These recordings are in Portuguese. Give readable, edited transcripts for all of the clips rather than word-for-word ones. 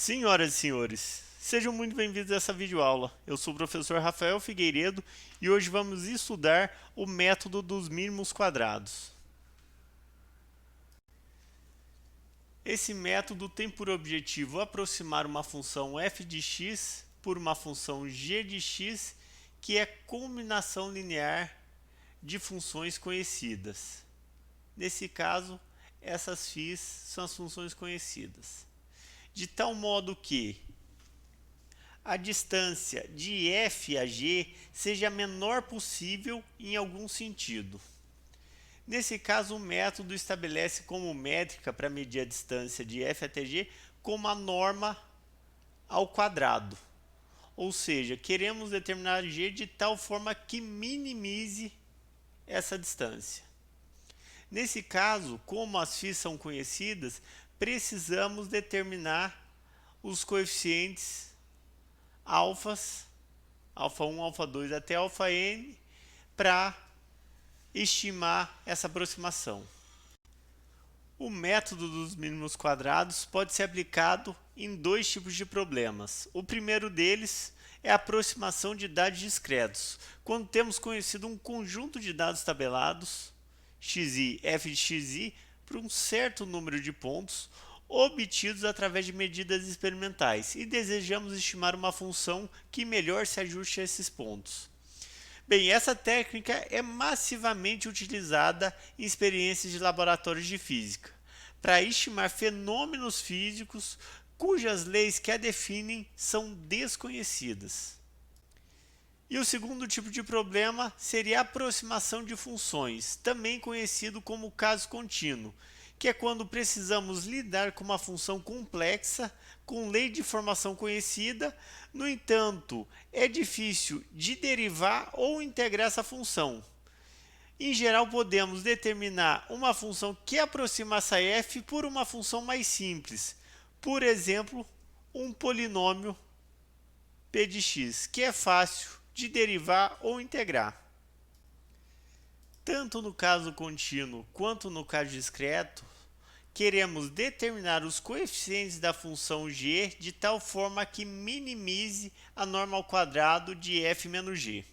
Senhoras e senhores, sejam muito bem-vindos a essa videoaula. Eu sou o professor Rafael Figueiredo e hoje vamos estudar o método dos mínimos quadrados. Esse método tem por objetivo aproximar uma função f de x por uma função g de x, que é combinação linear de funções conhecidas. Nesse caso, essas φ são as funções conhecidas. De tal modo que a distância de f a g seja a menor possível em algum sentido. Nesse caso, o método estabelece como métrica para medir a distância de f até g como a norma ao quadrado. Ou seja, queremos determinar g de tal forma que minimize essa distância. Nesse caso, como as φ são conhecidas, precisamos determinar os coeficientes alfas, alfa 1, alfa 2 até alfa n, para estimar essa aproximação. O método dos mínimos quadrados pode ser aplicado em dois tipos de problemas. O primeiro deles é a aproximação de dados discretos, quando temos conhecido um conjunto de dados tabelados, xi, f de xi, por um certo número de pontos, obtidos através de medidas experimentais, e desejamos estimar uma função que melhor se ajuste a esses pontos. Bem, essa técnica é massivamente utilizada em experiências de laboratórios de física, para estimar fenômenos físicos cujas leis que a definem são desconhecidas. E o segundo tipo de problema seria a aproximação de funções, também conhecido como caso contínuo, que é quando precisamos lidar com uma função complexa, com lei de formação conhecida. No entanto, é difícil de derivar ou integrar essa função. Em geral, podemos determinar uma função que aproxima essa f por uma função mais simples, por exemplo, um polinômio p de x, que é fácil de derivar ou integrar. Tanto no caso contínuo quanto no caso discreto, queremos determinar os coeficientes da função g de tal forma que minimize a norma ao quadrado de f menos g.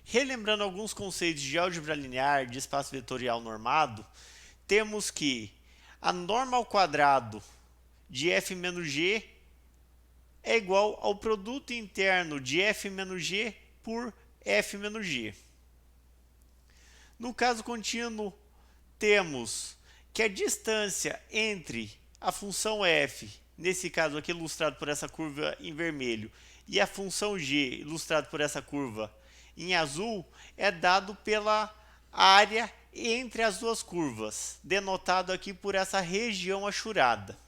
Relembrando alguns conceitos de álgebra linear de espaço vetorial normado, temos que a norma ao quadrado de f menos g é igual ao produto interno de f menos g por f menos g. No caso contínuo, temos que a distância entre a função f, nesse caso aqui ilustrado por essa curva em vermelho, e a função g, ilustrado por essa curva em azul, é dado pela área entre as duas curvas, denotado aqui por essa região achurada.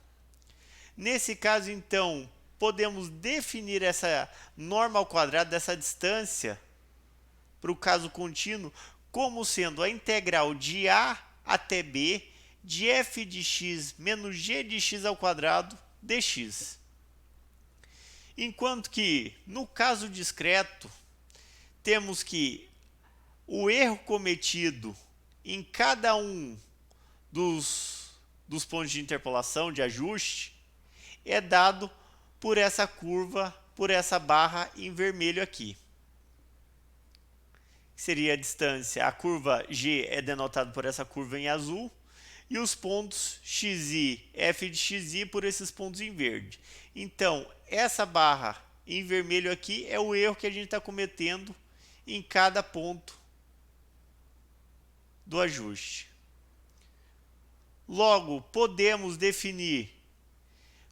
Nesse caso, então, podemos definir essa norma ao quadrado dessa distância, para o caso contínuo, como sendo a integral de a até b de f de x menos g de x ao quadrado dx. Enquanto que, no caso discreto, temos que o erro cometido em cada um dos pontos de interpolação, de ajuste, é dado por essa curva, por essa barra em vermelho aqui. Seria a distância, a curva g é denotada por essa curva em azul, e os pontos xi, f de xi por esses pontos em verde. Então, essa barra em vermelho aqui é o erro que a gente está cometendo em cada ponto do ajuste. Logo, podemos definir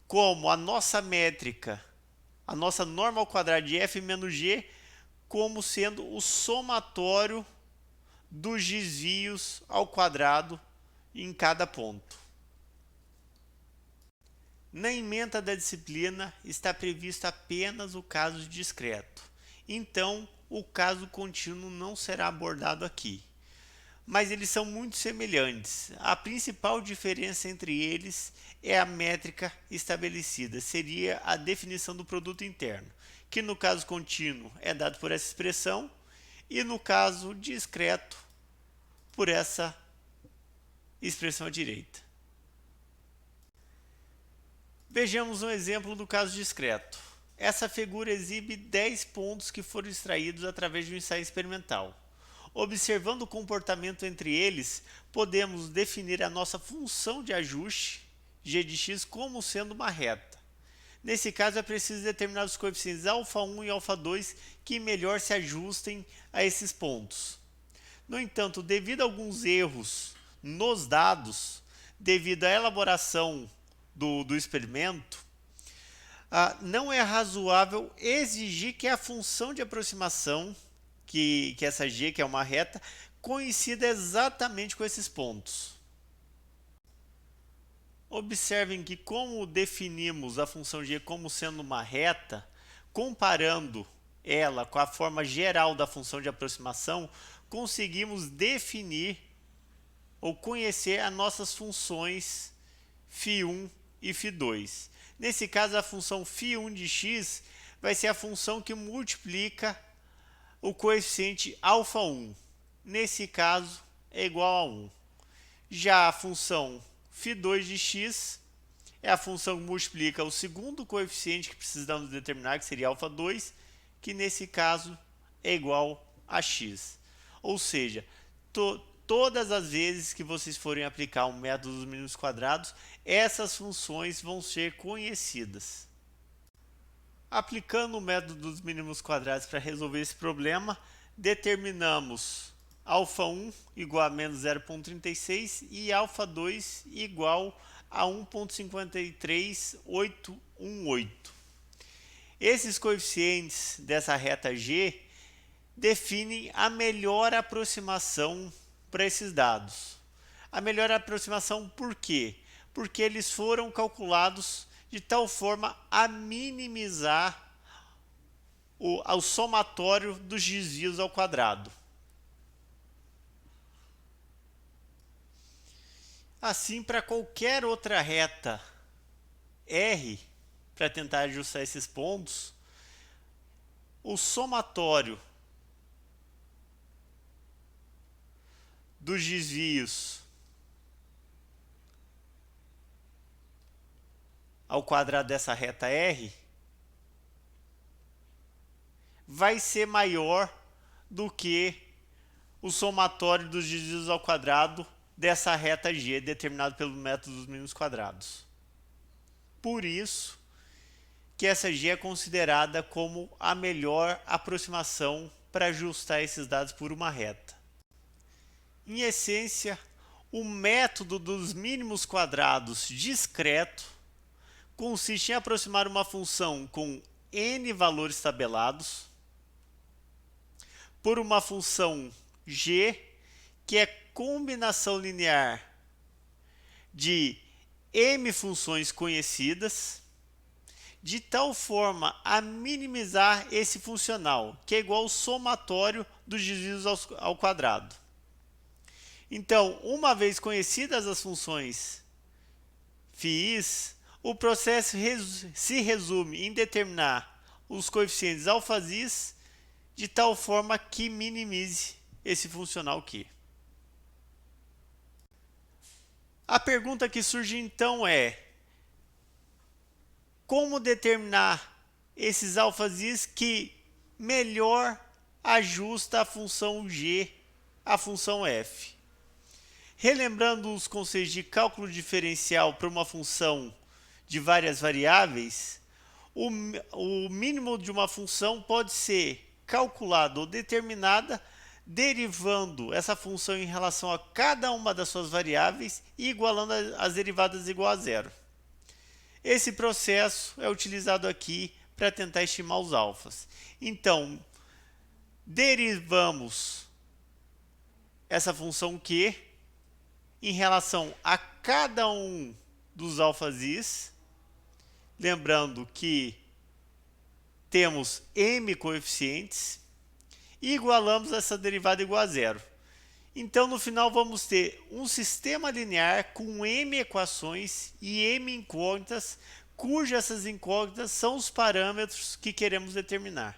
como a nossa métrica, a nossa norma ao quadrado de f menos g, como sendo o somatório dos desvios ao quadrado em cada ponto. Na ementa da disciplina está previsto apenas o caso discreto, então o caso contínuo não será abordado aqui. Mas eles são muito semelhantes. A principal diferença entre eles é a métrica estabelecida, seria a definição do produto interno, que no caso contínuo é dado por essa expressão e no caso discreto por essa expressão à direita. Vejamos um exemplo do caso discreto. Essa figura exibe 10 pontos que foram extraídos através de um ensaio experimental. Observando o comportamento entre eles, podemos definir a nossa função de ajuste, g de x, como sendo uma reta. Nesse caso, é preciso determinar os coeficientes α1 e α2 que melhor se ajustem a esses pontos. No entanto, devido a alguns erros nos dados, devido à elaboração do experimento, não é razoável exigir que a função de aproximação, que essa g, que é uma reta, coincida exatamente com esses pontos. Observem que, como definimos a função g como sendo uma reta, comparando ela com a forma geral da função de aproximação, conseguimos definir ou conhecer as nossas funções φ1 e φ2. Nesse caso, a função φ1 de x vai ser a função que multiplica o coeficiente α1. Nesse caso, é igual a 1. Já a função φ2 de x é a função que multiplica o segundo coeficiente que precisamos determinar, que seria α2, que nesse caso é igual a x. Ou seja, todas as vezes que vocês forem aplicar um método dos mínimos quadrados, essas funções vão ser conhecidas. Aplicando o método dos mínimos quadrados para resolver esse problema, determinamos α1 igual a menos 0,36 e α2 igual a 1,53818. Esses coeficientes dessa reta G definem a melhor aproximação para esses dados. A melhor aproximação por quê? Porque eles foram calculados de tal forma a minimizar o somatório dos desvios ao quadrado. Assim, para qualquer outra reta R, para tentar ajustar esses pontos, o somatório dos desvios ao quadrado dessa reta R vai ser maior do que o somatório dos desvios ao quadrado dessa reta G, determinado pelo método dos mínimos quadrados. Por isso que essa G é considerada como a melhor aproximação para ajustar esses dados por uma reta. Em essência, o método dos mínimos quadrados discreto consiste em aproximar uma função com n valores tabelados por uma função g, que é combinação linear de m funções conhecidas, de tal forma a minimizar esse funcional, que é igual ao somatório dos desvios ao quadrado. Então, uma vez conhecidas as funções φ's, o processo se resume em determinar os coeficientes alfazis de tal forma que minimize esse funcional Q. A pergunta que surge então é: como determinar esses alfazis que melhor ajusta a função g à função f? Relembrando os conceitos de cálculo diferencial para uma função de várias variáveis, o mínimo de uma função pode ser calculado ou determinada derivando essa função em relação a cada uma das suas variáveis e igualando as derivadas igual a zero. Esse processo é utilizado aqui para tentar estimar os alfas. Então, derivamos essa função Q em relação a cada um dos alfazis, lembrando que temos m coeficientes, e igualamos essa derivada igual a zero. Então, no final, vamos ter um sistema linear com m equações e m incógnitas, cujas essas incógnitas são os parâmetros que queremos determinar.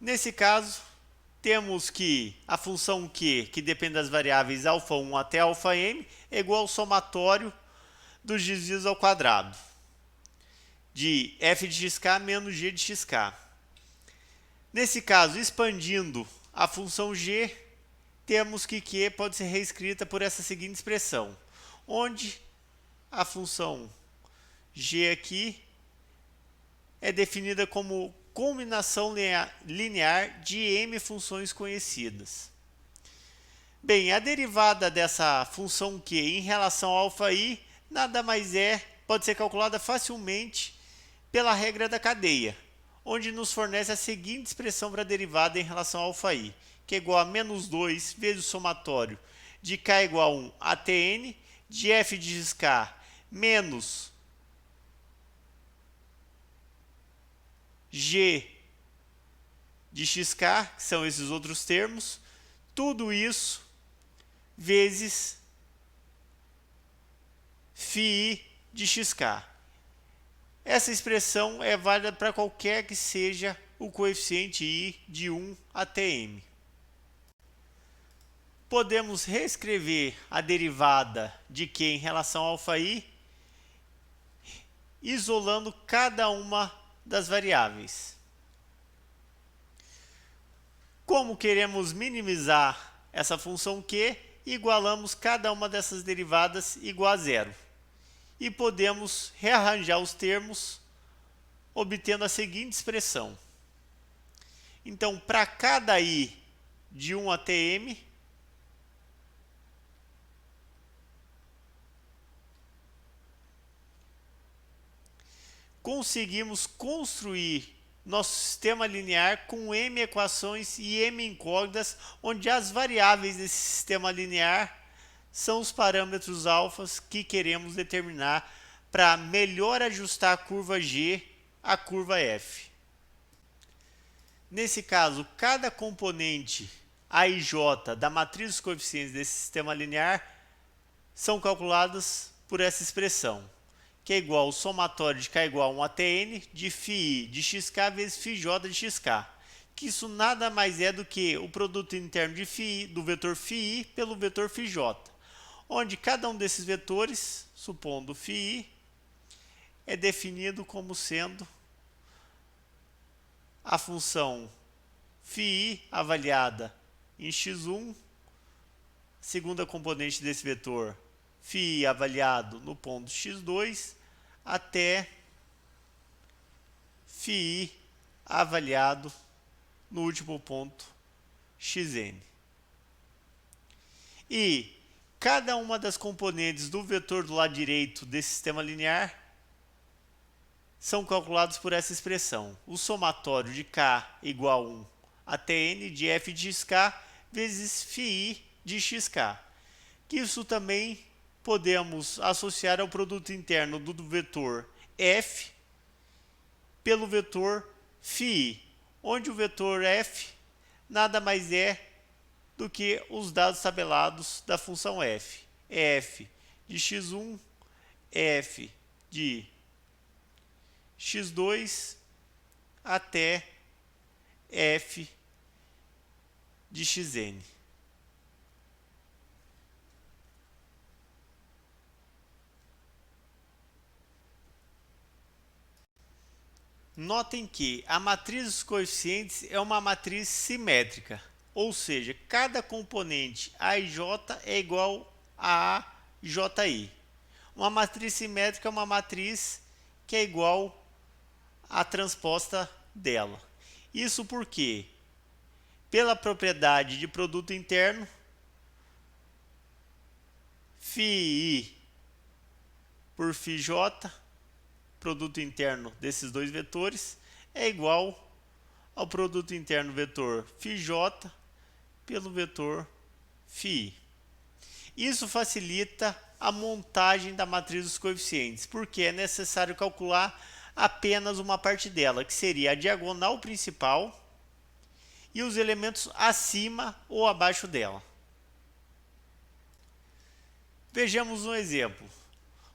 Nesse caso, temos que a função Q, que depende das variáveis α1 até αm, é igual ao somatório dos desvios ao quadrado de f de xk menos g de xk. Nesse caso, expandindo a função g, temos que q pode ser reescrita por essa seguinte expressão, onde a função g aqui é definida como combinação linear de m funções conhecidas. Bem, a derivada dessa função q em relação ao αi nada mais pode ser calculada facilmente pela regra da cadeia, onde nos fornece a seguinte expressão para a derivada em relação ao αi, que é igual a menos 2 vezes o somatório de k igual a 1 até n, de f de xk menos g de xk, que são esses outros termos, tudo isso vezes φi de xk. Essa expressão é válida para qualquer que seja o coeficiente i de 1 até m. Podemos reescrever a derivada de q em relação ao αi, isolando cada uma das variáveis. Como queremos minimizar essa função q, igualamos cada uma dessas derivadas igual a zero. E podemos rearranjar os termos, obtendo a seguinte expressão. Então, para cada i de 1 até m, conseguimos construir nosso sistema linear com m equações e m incógnitas, onde as variáveis desse sistema linear são os parâmetros alfas que queremos determinar para melhor ajustar a curva g à curva f. Nesse caso, cada componente a e j da matriz dos coeficientes desse sistema linear são calculadas por essa expressão, que é igual ao somatório de k igual a 1 até n de φi de xk vezes φj de xk, que isso nada mais é do que o produto interno de φi, do vetor φi pelo vetor φj, onde cada um desses vetores, supondo φi, é definido como sendo a função φi avaliada em x1, segunda componente desse vetor φi avaliado no ponto x2, até φi avaliado no último ponto xn. E cada uma das componentes do vetor do lado direito desse sistema linear são calculados por essa expressão. O somatório de k igual a 1 até n de f de xk vezes φi de xk. Que isso também podemos associar ao produto interno do vetor f pelo vetor φi, onde o vetor f nada mais é do que os dados tabelados da função f. F de x1, f de x2 até f de xn. Notem que a matriz dos coeficientes é uma matriz simétrica, ou seja, cada componente a e j é igual a ji. Uma matriz simétrica é uma matriz que é igual à transposta dela. Isso porque, pela propriedade de produto interno, φi por φj, produto interno desses dois vetores, é igual ao produto interno vetor φj pelo vetor φi. Isso facilita a montagem da matriz dos coeficientes, porque é necessário calcular apenas uma parte dela, que seria a diagonal principal e os elementos acima ou abaixo dela. Vejamos um exemplo.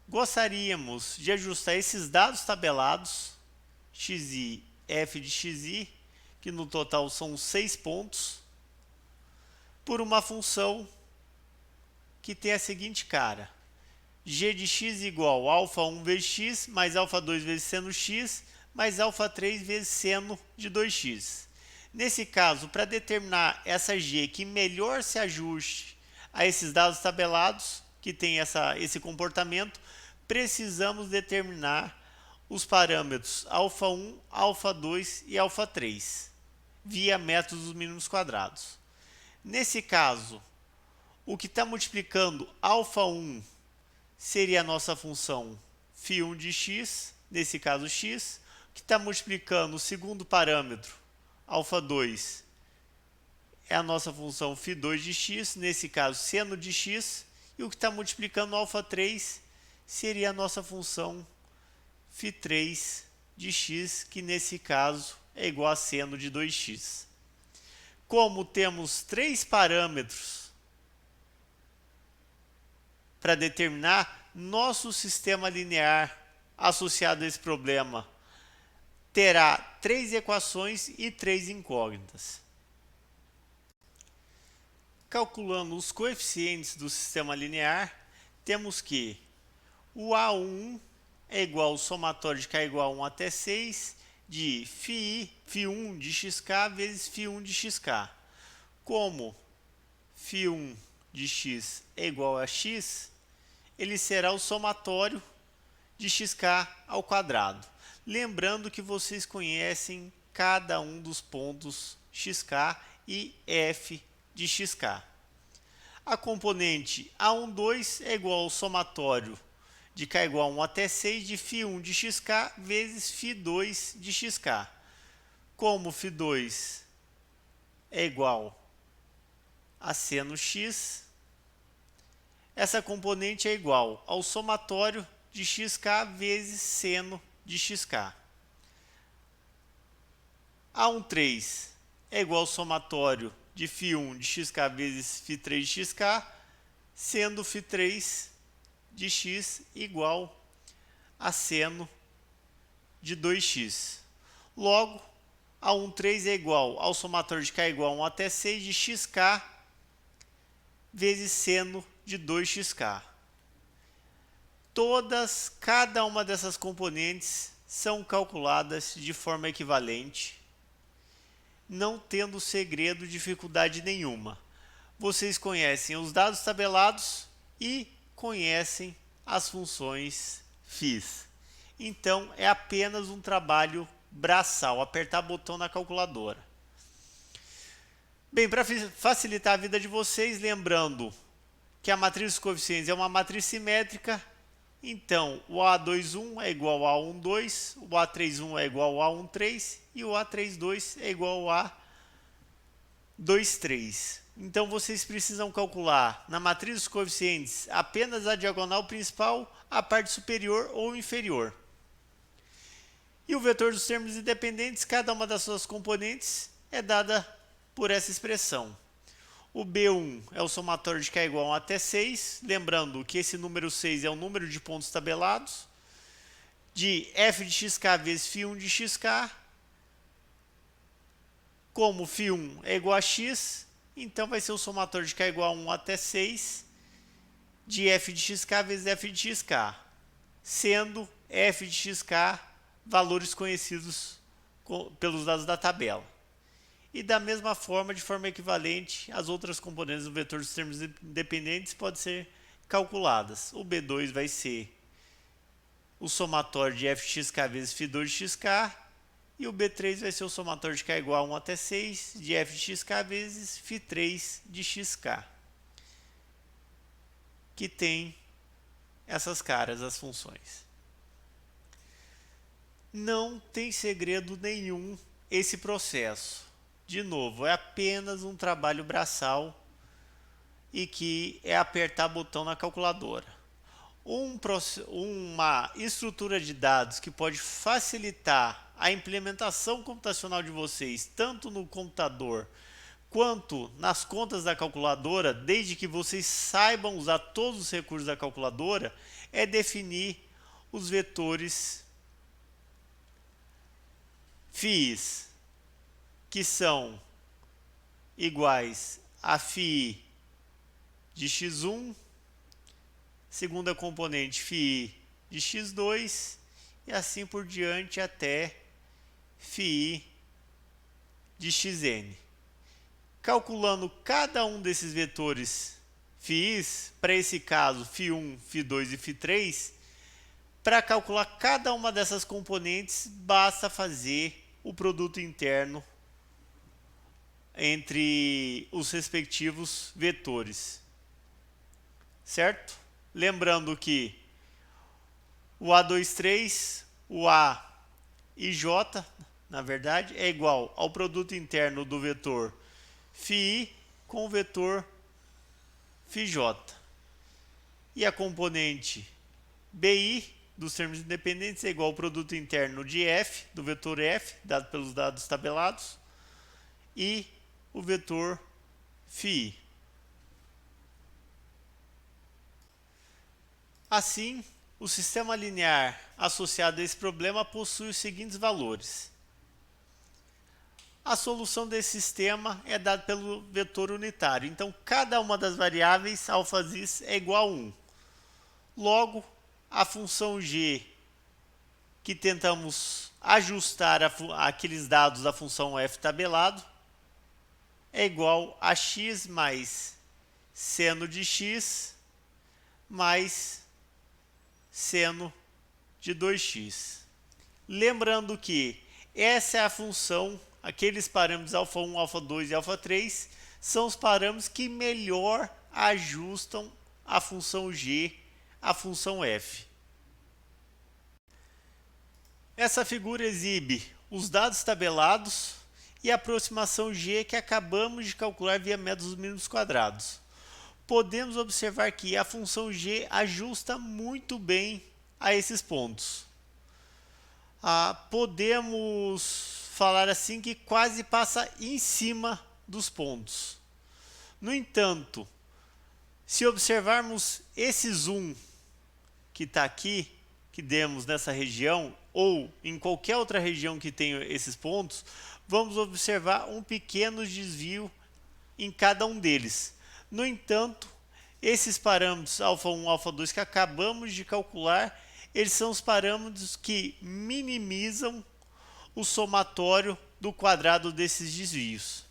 Gostaríamos de ajustar esses dados tabelados, xi, f de xi, que no total são 6 pontos, por uma função que tem a seguinte cara. g de x igual a alfa 1 vezes x, mais alfa 2 vezes seno x, mais alfa 3 vezes seno de 2x. Nesse caso, para determinar essa g que melhor se ajuste a esses dados tabelados, que tem esse comportamento, precisamos determinar os parâmetros alfa 1, alfa 2 e alfa 3, via método dos mínimos quadrados. Nesse caso, o que está multiplicando alfa 1 seria a nossa função φ1 de x, nesse caso x, que está multiplicando o segundo parâmetro, alfa 2, é a nossa função φ2 de x, nesse caso seno de x, e o que está multiplicando alfa 3 seria a nossa função φ3 de x, que nesse caso é igual a seno de 2x. Como temos três parâmetros para determinar, nosso sistema linear associado a esse problema terá três equações e três incógnitas. Calculando os coeficientes do sistema linear, temos que o A1 é igual ao somatório de k igual a 1 até 6 de φ1 de xk vezes φ1 de xk. Como φ1 de x é igual a x, ele será o somatório de xk ao quadrado. Lembrando que vocês conhecem cada um dos pontos xk e f de xk. A componente A12 é igual ao somatório de k igual a 1 até 6 de φ1 de xk vezes φ2 de xk. Como φ2 é igual a seno x, essa componente é igual ao somatório de xk vezes seno de xk. A13 é igual ao somatório de φ1 de xk vezes φ3 de xk, sendo φ3 de x igual a seno de 2x. Logo, A13 é igual ao somatório de k igual a 1 até 6 de xk vezes seno de 2xk. Cada uma dessas componentes são calculadas de forma equivalente, não tendo segredo, dificuldade nenhuma. Vocês conhecem os dados tabelados e conhecem as funções φ. Então, é apenas um trabalho braçal, apertar botão na calculadora. Bem, para facilitar a vida de vocês, lembrando que a matriz dos coeficientes é uma matriz simétrica, então o A21 é igual a A12, o A31 é igual a A13 e o A32 é igual a A23. Então vocês precisam calcular na matriz dos coeficientes apenas a diagonal principal, a parte superior ou inferior. E o vetor dos termos independentes, cada uma das suas componentes é dada por essa expressão. O B1 é o somatório de k igual a 1 até 6, lembrando que esse número 6 é o número de pontos tabelados, de f de xk vezes φ1 de xk, como φ1 é igual a x, então vai ser o somatório de k igual a 1 até 6, de f de xk vezes f de xk, sendo f de xk valores conhecidos pelos dados da tabela. E da mesma forma, de forma equivalente, as outras componentes do vetor dos termos independentes podem ser calculadas. O B2 vai ser o somatório de f de xk vezes φ2 de xk, e o B3 vai ser o somatório de k igual a 1 até 6 de f de xk vezes φ3 de xk, que tem essas caras, as funções. Não tem segredo nenhum esse processo. De novo, é apenas um trabalho braçal e que é apertar botão na calculadora. Uma estrutura de dados que pode facilitar a implementação computacional de vocês, tanto no computador quanto nas contas da calculadora, desde que vocês saibam usar todos os recursos da calculadora, é definir os vetores φ, que são iguais a φ de x1, segunda componente φi de x2 e assim por diante até φi de xn. Calculando cada um desses vetores φis, para esse caso φ1, φ2 e φ3, para calcular cada uma dessas componentes, basta fazer o produto interno entre os respectivos vetores, certo? Lembrando que o A23, o A e J, na verdade, é igual ao produto interno do vetor φi com o vetor φj. E a componente bi dos termos independentes é igual ao produto interno de f, do vetor f, dado pelos dados tabelados, e o vetor φi. Assim, o sistema linear associado a esse problema possui os seguintes valores. A solução desse sistema é dada pelo vetor unitário. Então, cada uma das variáveis αx é igual a 1. Logo, a função g que tentamos ajustar aqueles dados da função f tabelado é igual a x mais seno de x mais seno de 2x. Lembrando que essa é a função, aqueles parâmetros α1, α2 e α3 são os parâmetros que melhor ajustam a função g à função f. Essa figura exibe os dados tabelados e a aproximação g que acabamos de calcular via método dos mínimos quadrados. Podemos observar que a função g ajusta muito bem a esses pontos. Podemos falar assim que quase passa em cima dos pontos. No entanto, se observarmos esse zoom que está aqui, que demos nessa região, ou em qualquer outra região que tenha esses pontos, vamos observar um pequeno desvio em cada um deles. No entanto, esses parâmetros α1 e α2 que acabamos de calcular, eles são os parâmetros que minimizam o somatório do quadrado desses desvios,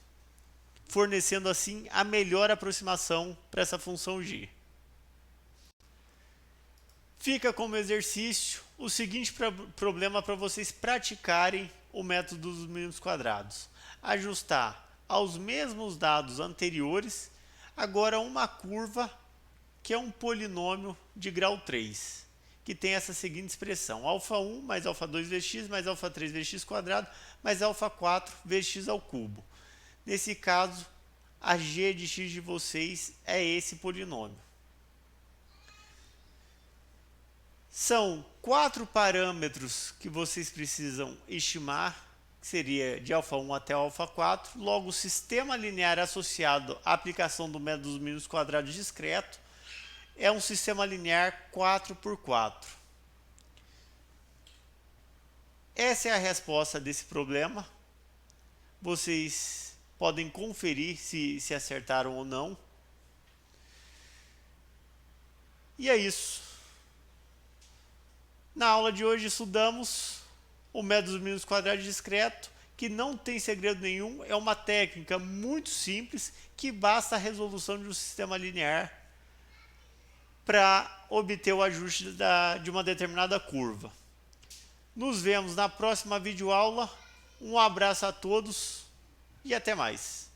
fornecendo assim a melhor aproximação para essa função g. Fica como exercício o seguinte problema para vocês praticarem o método dos mínimos quadrados. Ajustar aos mesmos dados anteriores, agora uma curva que é um polinômio de grau 3, que tem essa seguinte expressão: α1 mais α2 vx mais α3 vx quadrado mais α4 vx ao cubo. Nesse caso, a g de x de vocês é esse polinômio. São 4 parâmetros que vocês precisam estimar, que seria de α1 até α4. Logo, o sistema linear associado à aplicação do método dos mínimos quadrados discreto é um sistema linear 4×4. Essa é a resposta desse problema. Vocês podem conferir se acertaram ou não. E é isso. Na aula de hoje estudamos o método dos mínimos quadrados discreto, que não tem segredo nenhum, é uma técnica muito simples que basta a resolução de um sistema linear para obter o ajuste de uma determinada curva. Nos vemos na próxima videoaula. Um abraço a todos e até mais.